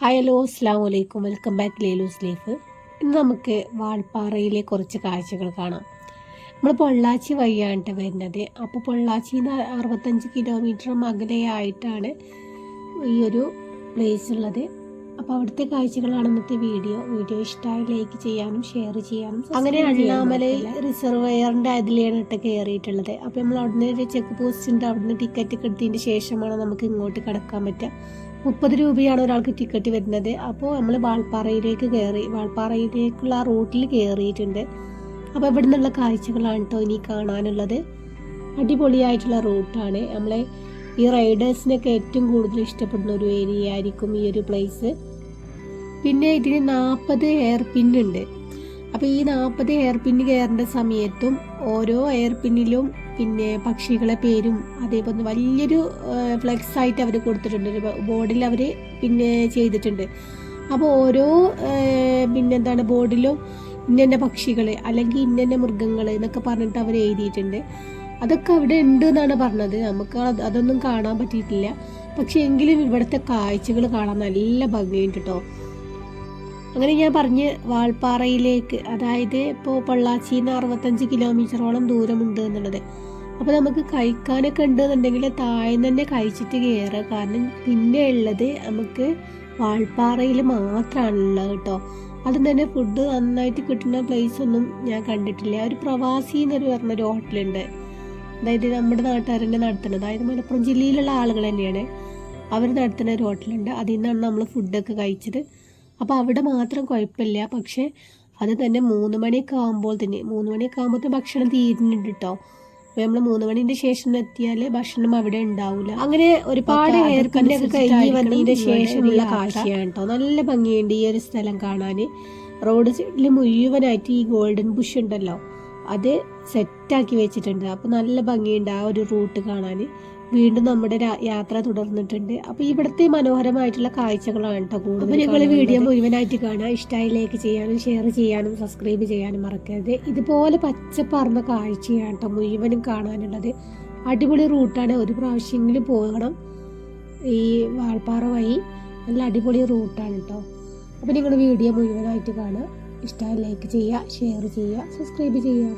Hi hello അസ്സാം വലൈക്കും, welcome back ലേലൂസ് life. ഇന്ന് നമുക്ക് വാൾപ്പാറയിലെ കുറച്ച് കാഴ്ചകൾ കാണാം. നമ്മൾ പൊള്ളാച്ചി വഴിയാണ് വരുന്നത്. അപ്പോൾ പൊള്ളാച്ചിയിൽ നിന്ന് 65 കിലോമീറ്റർ അകലെയായിട്ടാണ് ഈ ഒരു പ്ലേസ് ഉള്ളത്. അപ്പോൾ അവിടുത്തെ കാഴ്ചകളാണ് ഇന്നത്തെ വീഡിയോ ഇഷ്ടമായി ലൈക്ക് ചെയ്യാനും ഷെയർ ചെയ്യാനും. അങ്ങനെ അണ്ണാമലൈ റിസർവയറിൻ്റെ അതിലെയാണ് കയറിയിട്ടുള്ളത്. അപ്പോൾ നമ്മൾ അവിടുന്ന് ഒരു ചെക്ക് പോസ്റ്റിൻ്റെ അവിടുന്ന് ടിക്കറ്റ് എടുത്തതിന് ശേഷമാണ് നമുക്ക് ഇങ്ങോട്ട് കടക്കാൻ പറ്റുക. 30 രൂപയാണ് ഒരാൾക്ക് ടിക്കറ്റ് വരുന്നത്. അപ്പോൾ നമ്മൾ വാൾപ്പാറയിലേക്ക് കയറി, വാൾപ്പാറയിലേക്കുള്ള റൂട്ടിൽ കയറിയിട്ടുണ്ട്. അപ്പോൾ ഇവിടെ നിന്നുള്ള കാഴ്ചകളാണ് കേട്ടോ ഇനി കാണാനുള്ളത്. അടിപൊളിയായിട്ടുള്ള റൂട്ടാണ്. നമ്മളെ ഈ റൈഡേഴ്സിനൊക്കെ ഏറ്റവും കൂടുതൽ ഇഷ്ടപ്പെടുന്ന ഒരു ഏരിയ ആയിരിക്കും ഈ ഒരു പ്ലേസ്. പിന്നെ ഇതിന് 40 എയർ പിന്നുണ്ട്. അപ്പോൾ ഈ 40 എയർ പിന്ന് കയറേണ്ട സമയത്തും ഓരോ എയർ പിന്നിലും പിന്നെ പക്ഷികളെ പേരും അതേപോലെ വലിയൊരു ഫ്ലെക്സ് ആയിട്ട് അവർ കൊടുത്തിട്ടുണ്ട്, ബോർഡിൽ അവർ പിന്നെ ചെയ്തിട്ടുണ്ട്. അപ്പോൾ ഓരോ പിന്നെന്താണ് ബോർഡിലും ഇന്ന പക്ഷികൾ അല്ലെങ്കിൽ ഇന്ന മൃഗങ്ങൾ എന്നൊക്കെ പറഞ്ഞിട്ട് അവർ എഴുതിയിട്ടുണ്ട്. അതൊക്കെ അവിടെ ഉണ്ട് എന്നാണ് പറഞ്ഞത്. നമുക്ക് അതൊന്നും കാണാൻ പറ്റിയിട്ടില്ല. പക്ഷെ എങ്കിലും ഇവിടുത്തെ കാഴ്ചകൾ കാണാൻ നല്ല ഭംഗിയുണ്ട് കേട്ടോ. അങ്ങനെ ഞാൻ പറഞ്ഞ് വാൾപ്പാറയിലേക്ക്, അതായത് ഇപ്പോൾ പൊള്ളാച്ചിയിൽ നിന്ന് 65 കിലോമീറ്ററോളം ദൂരമുണ്ട് എന്നുള്ളത്. അപ്പോൾ നമുക്ക് കഴിക്കാനൊക്കെ ഉണ്ടെന്നുണ്ടെങ്കിൽ താഴെ തന്നെ കഴിച്ചിട്ട് കയറുക. കാരണം പിന്നെ ഉള്ളത് നമുക്ക് വാൾപ്പാറയിൽ മാത്രമാണുള്ളത് കേട്ടോ. അതും തന്നെ ഫുഡ് നന്നായിട്ട് കിട്ടുന്ന പ്ലേസ് ഒന്നും ഞാൻ കണ്ടിട്ടില്ല. ഒരു പ്രവാസി എന്നൊരു പറഞ്ഞൊരു ഹോട്ടലുണ്ട്, അതായത് നമ്മുടെ നാട്ടുകാർ തന്നെ നടത്തുന്നത്, അതായത് മലപ്പുറം ജില്ലയിലുള്ള ആളുകൾ തന്നെയാണ് അവർ നടത്തുന്ന ഒരു ഹോട്ടലുണ്ട്. അതിൽ നിന്നാണ് നമ്മൾ ഫുഡൊക്കെ കഴിച്ചത്. അപ്പോൾ അവിടെ മാത്രം കുഴപ്പമില്ല. പക്ഷേ അത് തന്നെ 3 മണിയൊക്കെ ആകുമ്പോൾ ഭക്ഷണം തീരുന്നുണ്ട് കേട്ടോ. അപ്പോൾ നമ്മൾ 3 മണിൻ്റെ ശേഷം എത്തിയാൽ ഭക്ഷണം അവിടെ ഉണ്ടാവില്ല. അങ്ങനെ ഒരുപാട് എയർപിന്നൊക്കെ കഴിഞ്ഞ് വന്നതിൻ്റെ ശേഷമുള്ള കാഴ്ചയാണ് കേട്ടോ. നല്ല ഭംഗിയുണ്ട് ഈ ഒരു സ്ഥലം കാണാൻ. റോഡ് സൈഡിൽ മുഴുവനായിട്ട് ഈ ഗോൾഡൻ ബുഷ് ഉണ്ടല്ലോ, അത് സെറ്റാക്കി വെച്ചിട്ടുണ്ട്. അപ്പോൾ നല്ല ഭംഗിയുണ്ട് ആ ഒരു റൂട്ട് കാണാൻ. വീണ്ടും നമ്മുടെ യാത്ര തുടർന്നിട്ടുണ്ട്. അപ്പോൾ ഇവിടുത്തെ മനോഹരമായിട്ടുള്ള കാഴ്ചകളാണ് കേട്ടോ കൂടുതൽ. നിങ്ങൾ വീഡിയോ മുഴുവനായിട്ട് കാണുക. ഇഷ്ടമായി ലൈക്ക് ചെയ്യാനും ഷെയർ ചെയ്യാനും സബ്സ്ക്രൈബ് ചെയ്യാനും മറക്കരുത്. ഇതുപോലെ പച്ചപ്പറന്ന കാഴ്ചയാണ് കേട്ടോ മുഴുവനും കാണാനുള്ളത്. അടിപൊളി റൂട്ടാണ്, ഒരു പ്രാവശ്യമെങ്കിലും പോകണം ഈ വാൾപ്പാറ വഴി. നല്ല അടിപൊളി റൂട്ടാണ് കേട്ടോ. അപ്പോൾ നിങ്ങൾ വീഡിയോ മുഴുവനായിട്ട് കാണുക. ഇഷ്ടമായി ലൈക്ക് ചെയ്യുക, ഷെയർ ചെയ്യുക, സബ്സ്ക്രൈബ് ചെയ്യുക.